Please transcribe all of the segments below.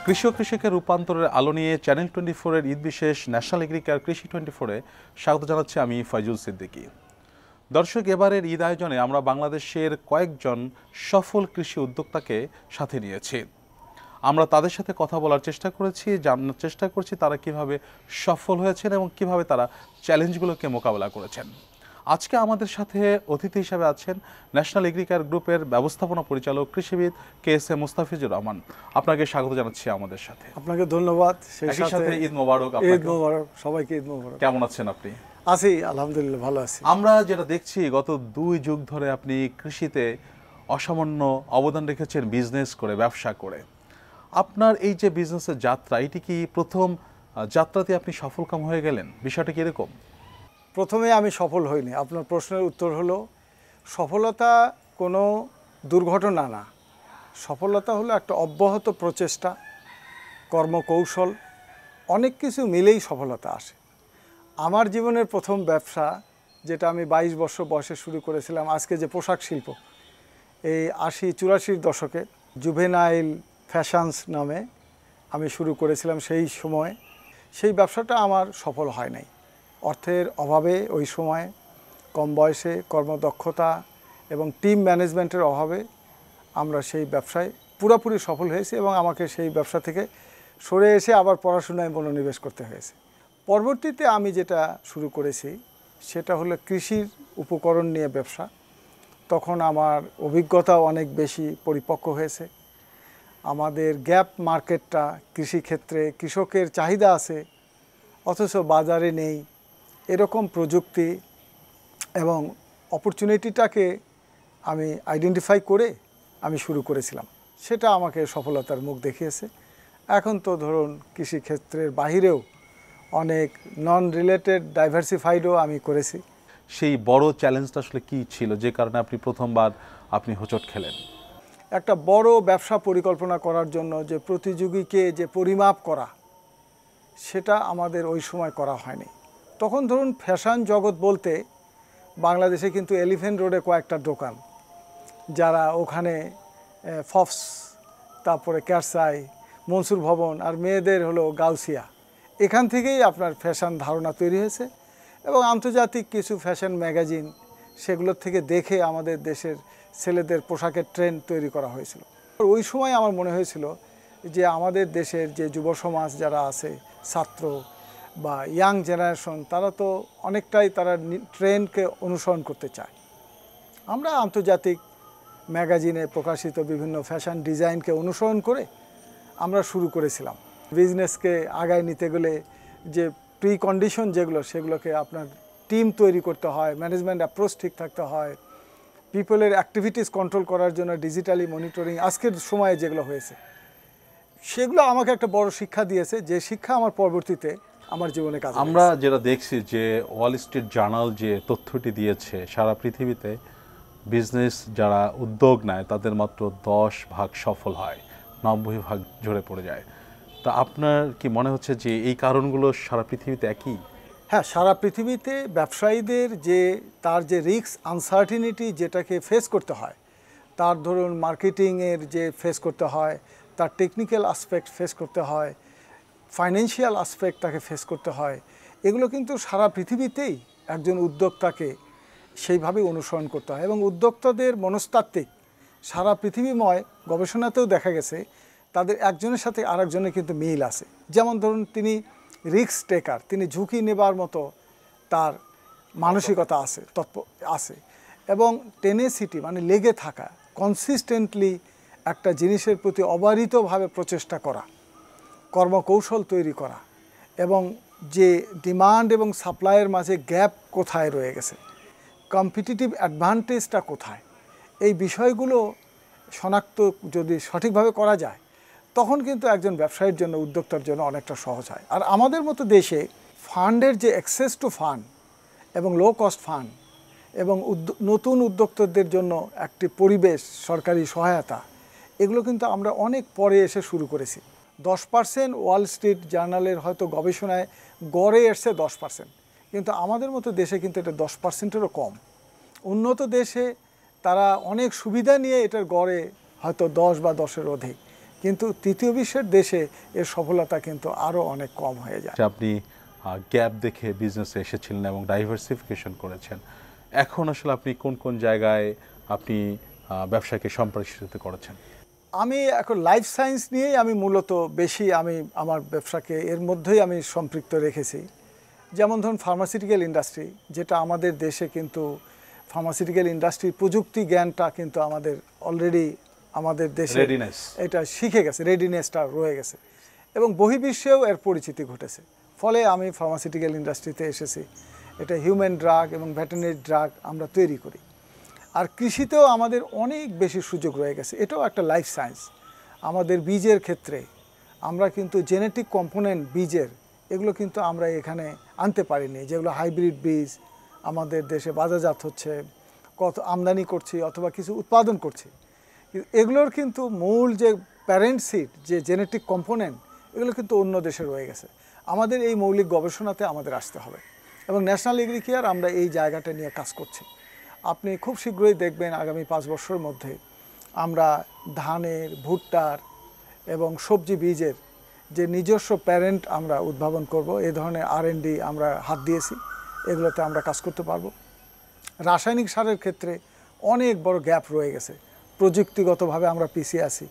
কৃষি ও কৃষকের রূপান্তরের আলো নিয়ে চ্যানেল 24-এর ঈদ বিশেষ ন্যাশনাল এগ্রিকার কৃষি 24-এ স্বাগত জানাচ্ছি আমি ফয়জুল সিদ্দিকী। দর্শক, এবারের ঈদ আয়োজনে আমরা বাংলাদেশের কয়েকজন সফল কৃষি উদ্যোক্তাকে সাথে নিয়েছি। আমরা তাদের সাথে কথা বলার চেষ্টা করেছি, জানার চেষ্টা করছি তারা কিভাবে সফল হয়েছেন এবং কিভাবে তারা চ্যালেঞ্জগুলোকে মোকাবেলা করেছেন। আজকে আমাদের সাথে অতিথি হিসেবে আছেন ন্যাশনাল এগ্রিকার গ্রুপের ব্যবস্থাপনা পরিচালক কৃষিবিদ KSM মুস্তাফিজুর রহমান। আপনাকে স্বাগত জানাচ্ছি আমাদের সাথে। আপনাকে ধন্যবাদ। সেই সাথে ঈদ মোবারক। ঈদ মোবারক সবাইকে, ঈদ মোবারক। কেমন আছেন আপনি? আছি, আলহামদুলিল্লাহ ভালো আছি। আমরা যেটা দেখছি, গত 2 যুগ ধরে আপনি কৃষিতে অসামান্য অবদান রেখেছেন, বিজনেস করে, ব্যবসা করে। আপনার এই যে বিজনেসের যাত্রা, এটি কি প্রথম যাত্রাতে আপনি সফলকাম হয়ে গেলেন? বিষয়টা কি এরকম? প্রথমে আমি সফল হইনি। আপনার প্রশ্নের উত্তর হলো, সফলতা কোনো দুর্ঘটনা না। সফলতা হলো একটা অব্যাহত প্রচেষ্টা, কর্মকৌশল, অনেক কিছু মিলেই সফলতা আসে। আমার জীবনের প্রথম ব্যবসা, যেটা আমি 22 বছর বয়সে শুরু করেছিলাম, আজকে যে পোশাক শিল্প, এই 80-84 দশকে জুভেনাইল ফ্যাশনস নামে আমি শুরু করেছিলাম। সেই সময় সেই ব্যবসাটা আমার সফল হয় নাই। অর্থের অভাবে, ওই সময় কম বয়সে, কর্মদক্ষতা এবং টিম ম্যানেজমেন্টের অভাবে আমরা সেই ব্যবসায় পুরোপুরি সফল হয়েছি এবং আমাকে সেই ব্যবসা থেকে সরে এসে আবার পড়াশোনায় মনোনিবেশ করতে হয়েছে। পরবর্তীতে আমি যেটা শুরু করেছি সেটা হলো কৃষির উপকরণ নিয়ে ব্যবসা। তখন আমার অভিজ্ঞতাও অনেক বেশি পরিপক্ক হয়েছে। আমাদের গ্যাপ মার্কেটটা কৃষিক্ষেত্রে, কৃষকের চাহিদা আছে অথচ বাজারে নেই, এরকম প্রযুক্তি এবং অপরচুনিটিটাকে আমি আইডেন্টিফাই করে আমি শুরু করেছিলাম। সেটা আমাকে সফলতার মুখ দেখিয়েছে। এখন তো ধরুন কৃষিক্ষেত্রের বাহিরেও অনেক নন রিলেটেড ডাইভার্সিফাইডও আমি করেছি। সেই বড় চ্যালেঞ্জটা আসলে কী ছিল, যে কারণে আপনি প্রথমবার আপনি হোঁচট খেলেন? একটা বড় ব্যবসা পরিকল্পনা করার জন্য যে প্রতিযোগীকে যে পরিমাপ করা, সেটা আমাদের ওই সময় করা হয়নি। তখন ধরুন ফ্যাশন জগৎ বলতে বাংলাদেশে কিন্তু এলিফ্যান্ট রোডে কয়েকটা দোকান, যারা ওখানে ফফস, তারপরে ক্যারসাই, মনসুর ভবন, আর মেয়েদের হলো গাউসিয়া, এখান থেকেই আপনার ফ্যাশন ধারণা তৈরি হয়েছে। এবং আন্তর্জাতিক কিছু ফ্যাশন ম্যাগাজিন, সেগুলোর থেকে দেখে আমাদের দেশের ছেলেদের পোশাকের ট্রেন্ড তৈরি করা হয়েছিল। ওই সময় আমার মনে হয়েছিল যে আমাদের দেশের যে যুব সমাজ যারা আছে, ছাত্র বা ইয়াং জেনারেশন, তারা তো অনেকটাই তারা ট্রেন্ডকে অনুসরণ করতে চায়। আমরা আন্তর্জাতিক ম্যাগাজিনে প্রকাশিত বিভিন্ন ফ্যাশন ডিজাইনকে অনুসরণ করে আমরা শুরু করেছিলাম। বিজনেসকে আগায় নিতে গেলে যে প্রি কন্ডিশন যেগুলো, সেগুলোকে আপনার টিম তৈরি করতে হয়, ম্যানেজমেন্ট অ্যাপ্রোচ ঠিক থাকতে হয়, পিপলের অ্যাক্টিভিটিস কন্ট্রোল করার জন্য ডিজিটালি মনিটরিং, আজকের সময়ে যেগুলো হয়েছে, সেগুলো আমাকে একটা বড় শিক্ষা দিয়েছে, যে শিক্ষা আমার পরবর্তীতে আমার জীবনে কাজে। আমরা যেটা দেখছি যে ওয়াল স্ট্রিট জার্নাল যে তথ্যটি দিয়েছে, সারা পৃথিবীতে বিজনেস যারা উদ্যোগ নেয় তাদের মাত্র 10% সফল হয়, 90% ঝরে পড়ে যায়। তা আপনার কি মনে হচ্ছে যে এই কারণগুলো সারা পৃথিবীতে একই? হ্যাঁ, সারা পৃথিবীতে ব্যবসায়ীদের যে তার যে রিস্ক আনসার্টিনিটি যেটাকে ফেস করতে হয়, তার ধরুন মার্কেটিংয়ের যে ফেস করতে হয়, তার টেকনিক্যাল আসপেক্ট ফেস করতে হয়, ফাইন্যান্সিয়াল আসপেক্ট তাকে ফেস করতে হয়, এগুলো কিন্তু সারা পৃথিবীতেই একজন উদ্যোক্তাকে সেইভাবে অনুসরণ করতে হয়। এবং উদ্যোক্তাদের মনস্তাত্ত্বিক সারা পৃথিবীময় গবেষণাতেও দেখা গেছে তাদের একজনের সাথে আরেকজনের কিন্তু মিল আছে। যেমন ধরুন তিনি রিস্ক টেকার, তিনি ঝুঁকি নেবার মতো তার মানসিকতা আছে এবং টেনেসিটি মানে লেগে থাকা, কনসিস্টেন্টলি একটা জিনিসের প্রতি অবারিতভাবে প্রচেষ্টা করা, কর্মকৌশল তৈরি করা, এবং যে ডিমান্ড এবং সাপ্লাইয়ের মাঝে গ্যাপ কোথায় রয়ে গেছে, কম্পিটিটিভ অ্যাডভান্টেজটা কোথায়, এই বিষয়গুলো শনাক্ত যদি সঠিকভাবে করা যায়, তখন কিন্তু একজন ব্যবসায়ীর জন্য, উদ্যোক্তার জন্য অনেকটা সহজ হয়। আর আমাদের মতো দেশে ফান্ডের যে অ্যাক্সেস টু ফান্ড এবং লো কস্ট ফান্ড এবং নতুন উদ্যোক্তাদের জন্য একটি পরিবেশ, সরকারি সহায়তা, এগুলো কিন্তু আমরা অনেক পরে এসে শুরু করেছি। 10% ওয়াল স্ট্রিট জার্নালের হয়তো গবেষণায় গড়ে এসছে 10%, কিন্তু আমাদের মতো দেশে কিন্তু এটা 10%-এরও কম। উন্নত দেশে তারা অনেক সুবিধা নিয়ে এটার গড়ে হয়তো 10 বা 10-এর অধিক, কিন্তু তৃতীয় বিশ্বের দেশে এর সফলতা কিন্তু আরও অনেক কম হয়ে যায়। আপনি গ্যাপ দেখে বিজনেসে এসেছিলেন এবং ডাইভার্সিফিকেশন করেছেন, এখন আসলে আপনি কোন কোন জায়গায় আপনি ব্যবসাকে সম্প্রসারিত করেছেন? আমি এখন লাইফ সায়েন্স নিয়েই আমি মূলত বেশি আমার ব্যবসাকে এর মধ্যেই আমি সম্পৃক্ত রেখেছি। যেমন ধরুন ফার্মাসিউটিক্যাল ইন্ডাস্ট্রি, যেটা আমাদের দেশে কিন্তু ফার্মাসিউটিক্যাল ইন্ডাস্ট্রির প্রযুক্তি জ্ঞানটা কিন্তু আমাদের অলরেডি আমাদের দেশে এটা শিখে গেছে, রেডিনেসটা রয়ে গেছে এবং বহির্বিশ্বেও এর পরিচিতি ঘটেছে। ফলে আমি ফার্মাসিউটিক্যাল ইন্ডাস্ট্রিতে এসেছি। এটা হিউম্যান ড্রাগ এবং ভেটেরিনারি ড্রাগ আমরা তৈরি করি। আর কৃষিতেও আমাদের অনেক বেশি সুযোগ রয়ে গেছে, এটাও একটা লাইফ সায়েন্স। আমাদের বীজের ক্ষেত্রে আমরা কিন্তু জেনেটিক কম্পোনেন্ট বীজের এগুলো কিন্তু আমরা এখানে আনতে পারিনি, যেগুলো হাইব্রিড বীজ আমাদের দেশে বাজারজাত হচ্ছে, কত আমদানি করছি অথবা কিছু উৎপাদন করছি। এগুলোর কিন্তু মূল যে প্যারেন্ট সিড, যে জেনেটিক কম্পোনেন্ট, এগুলো কিন্তু অন্য দেশে রয়ে গেছে। আমাদের এই মৌলিক গবেষণাতে আমাদের আসতে হবে এবং ন্যাশনাল এগ্রিকেয়ার আমরা এই জায়গাটা নিয়ে কাজ করছি। আপনি খুব শীঘ্রই দেখবেন আগামী 5 বছরের মধ্যে আমরা ধানের, ভুট্টার এবং সবজি বীজের যে নিজস্ব প্যারেন্ট আমরা উদ্ভাবন করব। এই ধরনের R&D আমরা হাত দিয়েছি, এগুলোতে আমরা কাজ করতে পারবো। রাসায়নিক সারের ক্ষেত্রে অনেক বড় গ্যাপ রয়ে গেছে, প্রযুক্তিগতভাবে আমরা পিছিয়ে আছি।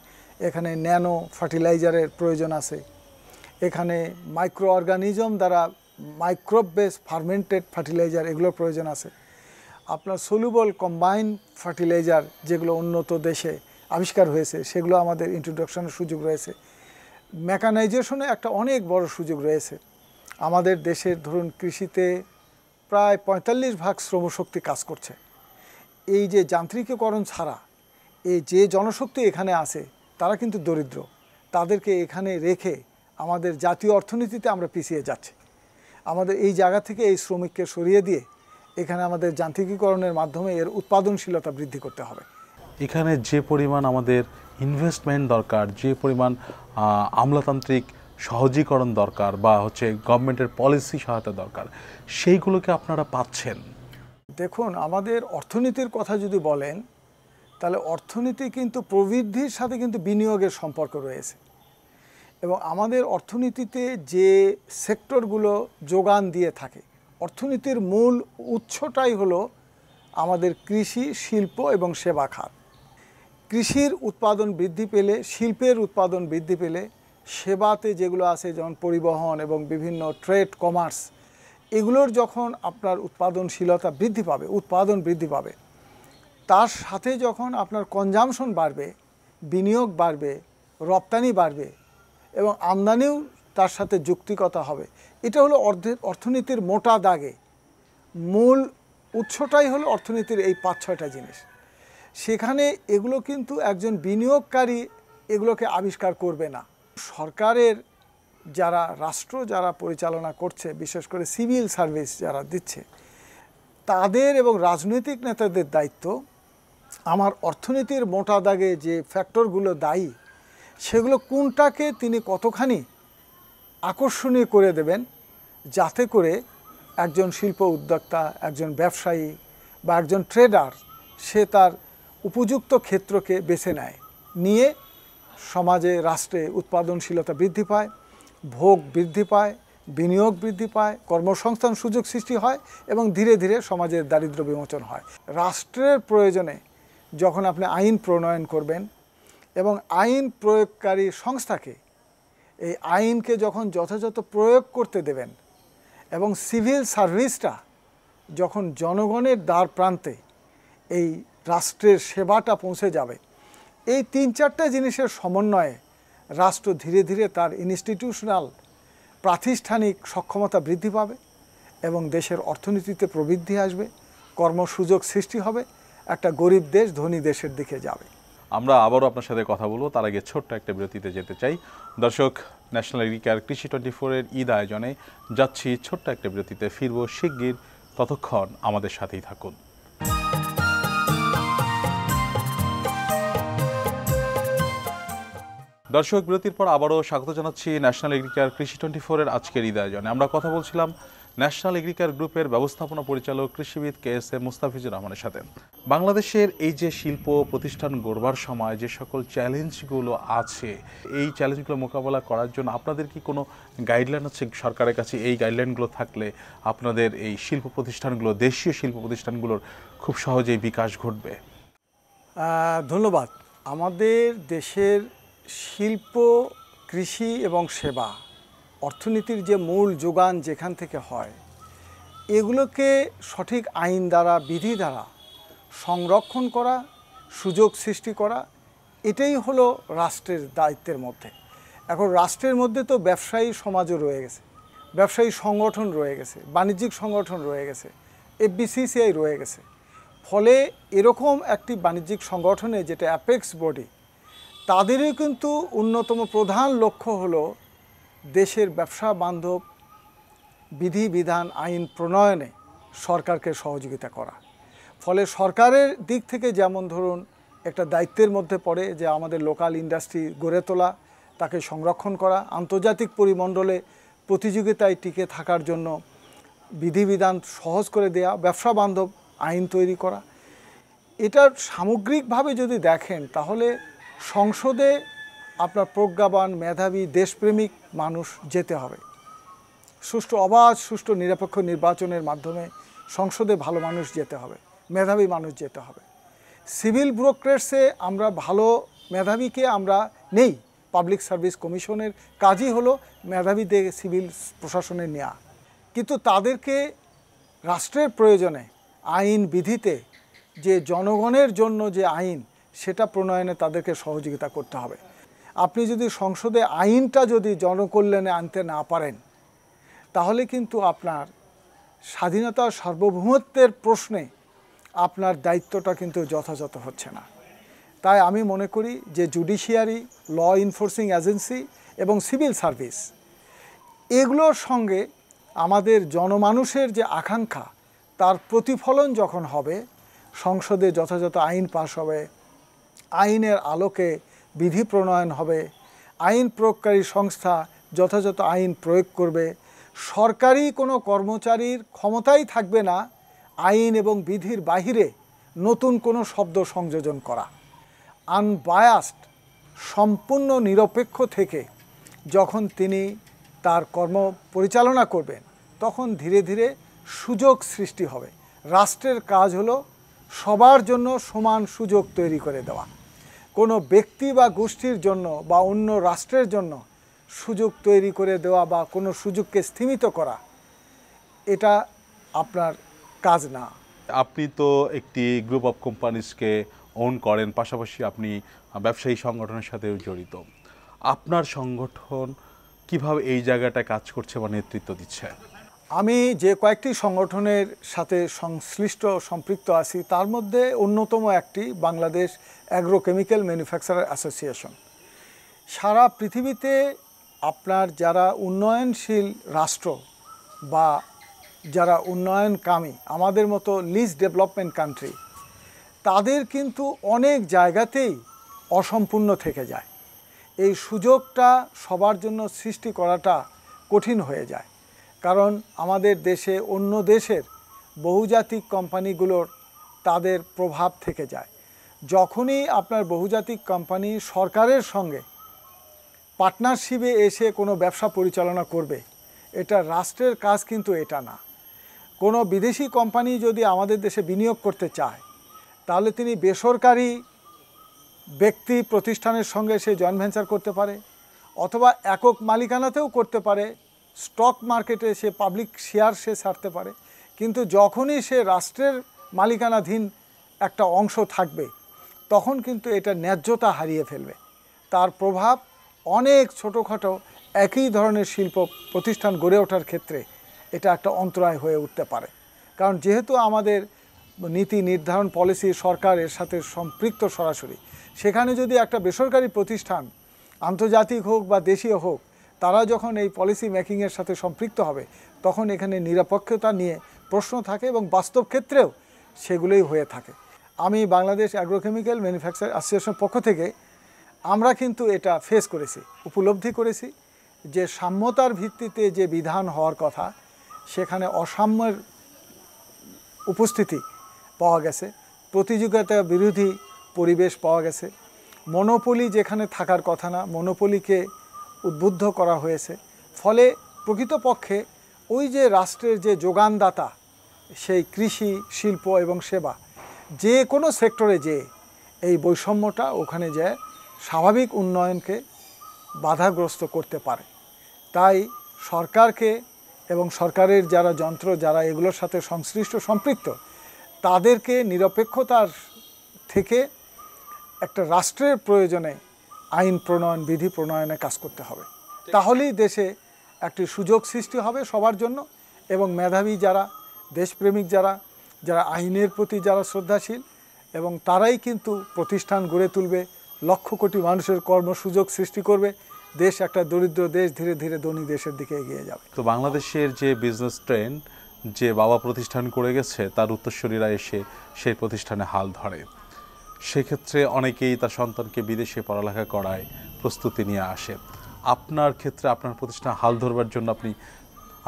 এখানে ন্যানো ফার্টিলাইজারের প্রয়োজন আছে, এখানে মাইক্রো অর্গানিজম দ্বারা মাইক্রোব বেস ফার্মেন্টেড ফার্টিলাইজার এগুলোর প্রয়োজন আছে। আপনার সলিউবল কম্বাইন্ড ফার্টিলাইজার যেগুলো উন্নত দেশে আবিষ্কার হয়েছে সেগুলো আমাদের ইন্ট্রোডাকশনের সুযোগ রয়েছে। মেকানাইজেশনে একটা অনেক বড় সুযোগ রয়েছে। আমাদের দেশের ধরুন কৃষিতে প্রায় 45% শ্রমশক্তি কাজ করছে। এই যে যান্ত্রিকীকরণ ছাড়া এই যে জনশক্তি এখানে আছে তারা কিন্তু দরিদ্র, তাদেরকে এখানে রেখে আমাদের জাতীয় অর্থনীতিতে আমরা পিছিয়ে যাচ্ছি। আমাদের এই জায়গা থেকে এই শ্রমিককে সরিয়ে দিয়ে এখানে আমাদের যান্ত্রিকীকরণের মাধ্যমে এর উৎপাদনশীলতা বৃদ্ধি করতে হবে। এখানে যে পরিমাণ আমাদের ইনভেস্টমেন্ট দরকার, যে পরিমাণ আমলাতান্ত্রিক সহজীকরণ দরকার বা গভর্নমেন্টের পলিসি সহায়তা দরকার, সেইগুলোকে আপনারা পাচ্ছেন? দেখুন, আমাদের অর্থনীতির কথা যদি বলেন তাহলে অর্থনীতি কিন্তু প্রবৃদ্ধির সাথে কিন্তু বিনিয়োগের সম্পর্ক রয়েছে এবং আমাদের অর্থনীতিতে যে সেক্টরগুলো যোগান দিয়ে থাকে, অর্থনীতির মূল উৎসটাই হলো আমাদের কৃষি, শিল্প এবং সেবা খাত। কৃষির উৎপাদন বৃদ্ধি পেলে, শিল্পের উৎপাদন বৃদ্ধি পেলে, সেবাতে যেগুলো আছে যেমন পরিবহন এবং বিভিন্ন ট্রেড, কমার্স, এগুলোর যখন আপনার উৎপাদনশীলতা বৃদ্ধি পাবে, উৎপাদন বৃদ্ধি পাবে, তার সাথে যখন আপনার কনজামশন বাড়বে, বিনিয়োগ বাড়বে, রপ্তানি বাড়বে এবং আমদানিও তার সাথে যুক্তিকতা হবে। এটা হলো অর্থনীতির মোটা দাগে মূল উৎসটাই হলো অর্থনীতির এই 5-6টা জিনিস। সেখানে এগুলো কিন্তু একজন বিনিয়োগকারী এগুলোকে আবিষ্কার করবে না। সরকারের রাষ্ট্র যারা পরিচালনা করছে, বিশেষ করে সিভিল সার্ভিস যারা দিচ্ছে, তাদের এবং রাজনৈতিক নেতাদের দায়িত্ব আমার অর্থনীতির মোটা দাগে যে ফ্যাক্টরগুলো দায়ী সেগুলো কোনটাকে তিনি কতখানি আকর্ষণীয় করে দেবেন, যাতে করে একজন শিল্প উদ্যোক্তা, একজন ব্যবসায়ী বা একজন ট্রেডার সে তার উপযুক্ত ক্ষেত্রকে বেছে নেয়, নিয়ে সমাজে, রাষ্ট্রে উৎপাদনশীলতা বৃদ্ধি পায়, ভোগ বৃদ্ধি পায়, বিনিয়োগ বৃদ্ধি পায়, কর্মসংস্থান সুযোগ সৃষ্টি হয় এবং ধীরে ধীরে সমাজের দারিদ্র্য বিমোচন হয়। রাষ্ট্রের প্রয়োজনে যখন আপনি আইন প্রণয়ন করবেন এবং আইন প্রয়োগকারী সংস্থাকে এই আইনকে যখন যথাযথ প্রয়োগ করতে দেবেন এবং সিভিল সার্ভিসটা যখন জনগণের দ্বার প্রান্তে এই রাষ্ট্রের সেবাটা পৌঁছে যাবে, এই 3-4টা জিনিসের সমন্বয়ে রাষ্ট্র ধীরে ধীরে তার ইনস্টিটিউশনাল প্রাতিষ্ঠানিক সক্ষমতা বৃদ্ধি পাবে এবং দেশের অর্থনীতিতে প্রবৃদ্ধি আসবে, কর্মসুযোগ সৃষ্টি হবে, একটা গরিব দেশ ধনী দেশের দিকে যাবে। আমরা আবারও আপনার সাথে কথা বলবো, তার আগে ছোট্ট একটা বিরতিতে যেতে চাই। দর্শক, ন্যাশনাল এগ্রিকেয়ার কৃষি 24-এর ঈদ আয়োজনে যাচ্ছি ছোট্ট একটা বিরতিতে, ফিরবো শিগগির, ততক্ষণ আমাদের সাথেই থাকুন। দর্শক, বিরতির পর আবারও স্বাগত জানাচ্ছি ন্যাশনাল এগ্রিকেয়ার কৃষি 24-এর আজকের ঈদ আয়োজনে। আমরা কথা বলছিলাম ন্যাশনাল এগ্রিকালচার গ্রুপের ব্যবস্থাপনা পরিচালক কৃষিবিদ KSM মুস্তাফিজুর রহমানের সাথে। বাংলাদেশের এই যে শিল্প প্রতিষ্ঠান গড়বার সময় যে সকল চ্যালেঞ্জগুলো আছে, এই চ্যালেঞ্জগুলো মোকাবেলা করার জন্য আপনাদের কি কোনো গাইডলাইন আছে সরকারের কাছে? এই গাইডলাইনগুলো থাকলে আপনাদের এই শিল্প প্রতিষ্ঠানগুলো, দেশীয় শিল্প প্রতিষ্ঠানগুলোর খুব সহজেই বিকাশ ঘটবে। ধন্যবাদ। আমাদের দেশের শিল্প, কৃষি এবং সেবা অর্থনীতির যে মূল যোগান যেখান থেকে হয়, এগুলোকে সঠিক আইন দ্বারা, বিধি দ্বারা সংরক্ষণ করা, সুযোগ সৃষ্টি করা, এটাই হলো রাষ্ট্রের দায়িত্বের মধ্যে। এখন রাষ্ট্রের মধ্যে তো ব্যবসায়ী সমাজও রয়ে গেছে, ব্যবসায়ী সংগঠন রয়ে গেছে, বাণিজ্যিক সংগঠন রয়ে গেছে, FBCCI রয়ে গেছে। ফলে এরকম একটি বাণিজ্যিক সংগঠনে, যেটা অ্যাপেক্স বডি, তাদেরই কিন্তু অন্যতম প্রধান লক্ষ্য হলো দেশের ব্যবসা বান্ধব বিধিবিধান, আইন প্রণয়নে সরকারকে সহযোগিতা করা। ফলে সরকারের দিক থেকে যেমন ধরুন একটা দায়িত্বের মধ্যে পড়ে যে আমাদের লোকাল ইন্ডাস্ট্রি গড়ে তোলা, তাকে সংরক্ষণ করা, আন্তর্জাতিক পরিমণ্ডলে প্রতিযোগিতায় টিকে থাকার জন্য বিধিবিধান সহজ করে দেয়া, ব্যবসা বান্ধব আইন তৈরি করা। এটার সামগ্রিকভাবে যদি দেখেন তাহলে সংসদে আপনার প্রজ্ঞাবান, মেধাবী, দেশপ্রেমিক মানুষ যেতে হবে। সুষ্ঠু, অবাধ, সুষ্ঠু, নিরপেক্ষ নির্বাচনের মাধ্যমে সংসদে ভালো মানুষ যেতে হবে, মেধাবী মানুষ যেতে হবে। সিভিল ব্যুরোক্রেটসে আমরা ভালো মেধাবীকে আমরা নেই। পাবলিক সার্ভিস কমিশনের কাজই হলো মেধাবীদের সিভিল প্রশাসনে নেওয়া, কিন্তু তাদেরকে রাষ্ট্রের প্রয়োজনে আইন বিধিতে যে জনগণের জন্য যে আইন, সেটা প্রণয়নে তাদেরকে সহযোগিতা করতে হবে। আপনি যদি সংসদে আইনটা যদি জনকল্যাণে আনতে না পারেন, তাহলে কিন্তু আপনার স্বাধীনতা, সার্বভৌমত্বের প্রশ্নে আপনার দায়িত্বটা কিন্তু যথাযথ হচ্ছে না। তাই আমি মনে করি যে জুডিশিয়ারি, ল এনফোর্সিং এজেন্সি এবং সিভিল সার্ভিস, এগুলোর সঙ্গে আমাদের জনমানুষের যে আকাঙ্ক্ষা, তার প্রতিফলন যখন হবে, সংসদে যথাযথ আইন পাস হবে, আইনের আলোকে বিধি প্রণয়ন হবে, আইন প্রয়োগকারী সংস্থা যথাযথ আইন প্রয়োগ করবে, সরকারি কোনো কর্মচারীর ক্ষমতাই থাকবে না আইন এবং বিধির বাহিরে নতুন কোনো শব্দ সংযোজন করা। আনবায়াসড, সম্পূর্ণ নিরপেক্ষ থেকে যখন তিনি তার কর্ম পরিচালনা করবেন, তখন ধীরে ধীরে সুযোগ সৃষ্টি হবে। রাষ্ট্রের কাজ হলো সবার জন্য সমান সুযোগ তৈরি করে দেওয়া। কোনো ব্যক্তি বা গোষ্ঠীর জন্য বা অন্য রাষ্ট্রের জন্য সুযোগ তৈরি করে দেওয়া বা কোনো সুযোগকে স্থিমিত করা, এটা আপনার কাজ না। আপনি তো একটি গ্রুপ অফ কোম্পানিজকে ওন করেন, পাশাপাশি আপনি ব্যবসায়ী সংগঠনের সাথেও জড়িত। আপনার সংগঠন কিভাবে এই জায়গাটায় কাজ করছে বা নেতৃত্ব দিচ্ছে? আমি যে কয়েকটি সংগঠনের সাথে সংশ্লিষ্ট, সম্পৃক্ত আছি, তার মধ্যে অন্যতম একটি বাংলাদেশ অ্যাগ্রোকেমিক্যাল ম্যানুফ্যাকচারার অ্যাসোসিয়েশন। সারা পৃথিবীতে আপনার যারা উন্নয়নশীল রাষ্ট্র বা যারা উন্নয়নকামী, আমাদের মতো লিস্ট ডেভেলপমেন্ট কান্ট্রি, তাদের কিন্তু অনেক জায়গাতেই অসম্পূর্ণ থেকে যায়। এই সুযোগটা সবার জন্য সৃষ্টি করাটা কঠিন হয়ে যায়, কারণ আমাদের দেশে অন্য দেশের বহুজাতিক কোম্পানিগুলোর তাদের প্রভাব থেকে যায়। যখনই আপনার বহুজাতিক কোম্পানি সরকারের সঙ্গে পার্টনারশিপে এসে কোনো ব্যবসা পরিচালনা করবে, এটা রাষ্ট্রের কাজ কিন্তু এটা না। কোনো বিদেশি কোম্পানি যদি আমাদের দেশে বিনিয়োগ করতে চায়, তাহলে তিনি বেসরকারি ব্যক্তি প্রতিষ্ঠানের সঙ্গে সে জয়েন্ট ভেঞ্চার করতে পারে, অথবা একক মালিকানাতেও করতে পারে, স্টক মার্কেটে সে পাবলিক শেয়ার সে ছাড়তে পারে। কিন্তু যখনই সে রাষ্ট্রের মালিকানাধীন একটা অংশ থাকবে, তখন কিন্তু এটা ন্যায্যতা হারিয়ে ফেলবে। তার প্রভাব অনেক ছোটোখাটো একই ধরনের শিল্প প্রতিষ্ঠান গড়ে ওঠার ক্ষেত্রে এটা একটা অন্তরায় হয়ে উঠতে পারে। কারণ যেহেতু আমাদের নীতি নির্ধারণ পলিসি সরকারের সাথে সম্পৃক্ত সরাসরি, সেখানে যদি একটা বেসরকারি প্রতিষ্ঠান আন্তর্জাতিক হোক বা দেশীয় হোক, তারা যখন এই পলিসি মেকিংয়ের সাথে সম্পৃক্ত হবে, তখন এখানে নিরপেক্ষতা নিয়ে প্রশ্ন থাকে এবং বাস্তব ক্ষেত্রেও সেগুলোই হয়ে থাকে। আমি বাংলাদেশ অ্যাগ্রোকেমিক্যাল ম্যানুফ্যাকচারার অ্যাসোসিয়েশনের পক্ষ থেকে আমরা কিন্তু এটা ফেস করেছি, উপলব্ধি করেছি যে সাম্যতার ভিত্তিতে যে বিধান হওয়ার কথা, সেখানে অসাম্যের উপস্থিতি পাওয়া গেছে, প্রতিযোগিতা বিরোধী পরিবেশ পাওয়া গেছে, মনোপলি যেখানে থাকার কথা না মনোপলিকে উদ্বুদ্ধ করা হয়েছে। ফলে প্রকৃতপক্ষে ওই যে রাষ্ট্রের যে যোগানদাতা সেই কৃষি, শিল্প এবং সেবা যে কোনো সেক্টরে যে এই বৈষম্যটা ওখানে যায় স্বাভাবিক উন্নয়নকে বাধাগ্রস্ত করতে পারে। তাই সরকারকে এবং সরকারের যারা যন্ত্র যারা এগুলোর সাথে সংশ্লিষ্ট সম্পৃক্ত তাদেরকে নিরপেক্ষতার থেকে একটা রাষ্ট্রের প্রয়োজনে আইন প্রণয়ন, বিধি প্রণয়নে কাজ করতে হবে। তাহলেই দেশে একটি সুযোগ সৃষ্টি হবে সবার জন্য এবং মেধাবী যারা, দেশপ্রেমিক যারা, যারা আইনের প্রতি যারা শ্রদ্ধাশীল এবং তারাই কিন্তু প্রতিষ্ঠান গড়ে তুলবে, লক্ষ কোটি মানুষের কর্মসুযোগ সৃষ্টি করবে। দেশ একটা দরিদ্র দেশ ধীরে ধীরে ধনী দেশের দিকে এগিয়ে যাবে। তো বাংলাদেশের যে বিজনেস ট্রেন্ড যে বাবা প্রতিষ্ঠান করে গেছে তার উত্তরসূরিরা এসে সেই প্রতিষ্ঠানে হাল ধরে, সেক্ষেত্রে অনেকেই তার সন্তানকে বিদেশে পড়ালেখা করায় প্রস্তুতি নিয়ে আসে। আপনার ক্ষেত্রে আপনার প্রতিষ্ঠান হাল ধরবার জন্য আপনি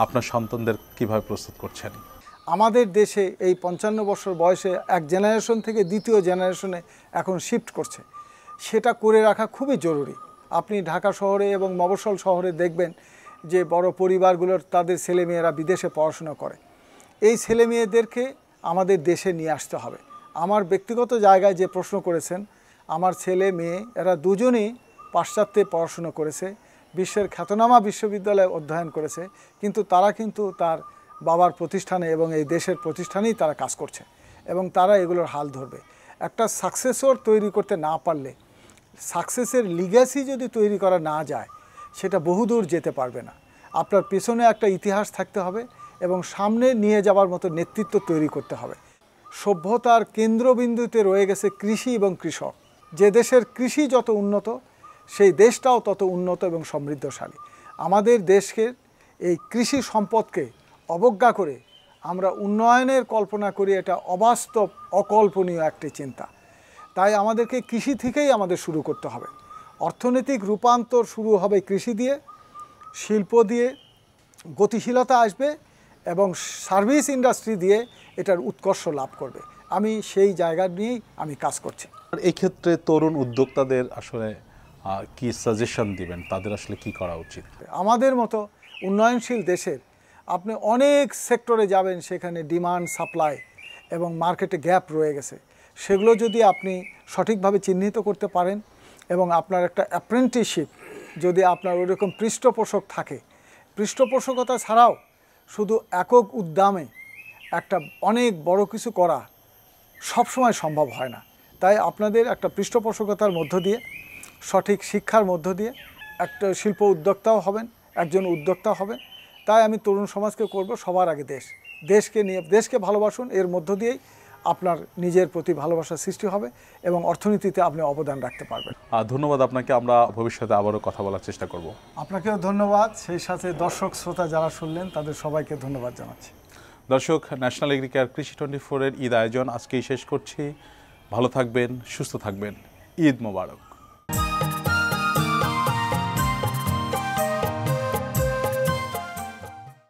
আপনার সন্তানদের কিভাবে প্রস্তুত করছেন? আমাদের দেশে এই 55 বছর বয়সে এক জেনারেশন থেকে দ্বিতীয় জেনারেশনে এখন শিফট করছে, সেটা করে রাখা খুবই জরুরি। আপনি ঢাকা শহরে এবং মফস্বল শহরে দেখবেন যে বড় পরিবারগুলোর তাদের ছেলেমেয়েরা বিদেশে পড়াশোনা করে। এই ছেলেমেয়েদেরকে আমাদের দেশে নিয়ে আসতে হবে। আমার ব্যক্তিগত জায়গায় যে প্রশ্ন করেছেন, আমার ছেলে মেয়ে এরা দুজনেই পাশ্চাত্যে পড়াশোনা করেছে, বিশ্বের খ্যাতনামা বিশ্ববিদ্যালয়ে অধ্যয়ন করেছে, কিন্তু তারা কিন্তু তার বাবার প্রতিষ্ঠানে এবং এই দেশের প্রতিষ্ঠানেই তারা কাজ করছে এবং তারা এগুলোর হাল ধরবে। একটা সাকসেসর তৈরি করতে না পারলে, সাকসেসের লিগ্যাসি যদি তৈরি করা না যায়, সেটা বহুদূর যেতে পারবে না। আপনার পেছনে একটা ইতিহাস থাকতে হবে এবং সামনে নিয়ে যাওয়ার মতো নেতৃত্ব তৈরি করতে হবে। সভ্যতার কেন্দ্রবিন্দুতে রয়ে গেছে কৃষি এবং কৃষক। যে দেশের কৃষি যত উন্নত, সেই দেশটাও তত উন্নত এবং সমৃদ্ধশালী। আমাদের দেশকে এই কৃষি সম্পদকে অবজ্ঞা করে আমরা উন্নয়নের কল্পনা করি, এটা অবাস্তব, অকল্পনীয় একটি চিন্তা। তাই আমাদেরকে কৃষি থেকেই আমাদের শুরু করতে হবে। অর্থনৈতিক রূপান্তর শুরু হবে কৃষি দিয়ে, শিল্প দিয়ে গতিশীলতা আসবে এবং সার্ভিস ইন্ডাস্ট্রি দিয়ে এটার উৎকর্ষ লাভ করবে। আমি সেই জায়গা নিয়েই আমি কাজ করছি। এই ক্ষেত্রে তরুণ উদ্যোক্তাদের আসলে কি সাজেশন দিবেন, তাদের আসলে কি করা উচিত? আমাদের মতো উন্নয়নশীল দেশের আপনি অনেক সেক্টরে যাবেন, সেখানে ডিমান্ড, সাপ্লাই এবং মার্কেটে গ্যাপ রয়ে গেছে। সেগুলো যদি আপনি সঠিকভাবে চিহ্নিত করতে পারেন এবং আপনার একটা অ্যাপ্রেন্টিসশিপ যদি আপনার ওইরকম পৃষ্ঠপোষক থাকে, পৃষ্ঠপোষকতা ছাড়াও শুধু একক উদ্যমে একটা অনেক বড় কিছু করা সবসময় সম্ভব হয় না। তাই আপনাদের একটা পৃষ্ঠপোষকতার মধ্য দিয়ে, সঠিক শিক্ষার মধ্য দিয়ে একটা শিল্প উদ্যোক্তাও হবেন, একজন উদ্যোক্তা হবেন। তাই আমি তরুণ সমাজকে করব, সবার আগে দেশকে নিয়ে, দেশকে ভালোবাসুন। এর মধ্য দিয়েই আপনার নিজের প্রতি ভালোবাসা সৃষ্টি হবে এবং অর্থনীতিতে আপনি অবদান রাখতে পারবেন। ধন্যবাদ আপনাকে। আমরা ভবিষ্যতে আবারও কথা বলার চেষ্টা করব। আপনাকেও ধন্যবাদ। সেই সাথে দর্শক শ্রোতা যারা শুনলেন তাদের সবাইকে ধন্যবাদ জানাচ্ছি। দর্শক, ন্যাশনাল এগ্রিকালচার কৃষি 24-এর ঈদ আয়োজন আজকেই শেষ করছি। ভালো থাকবেন, সুস্থ থাকবেন। ঈদ মোবারক।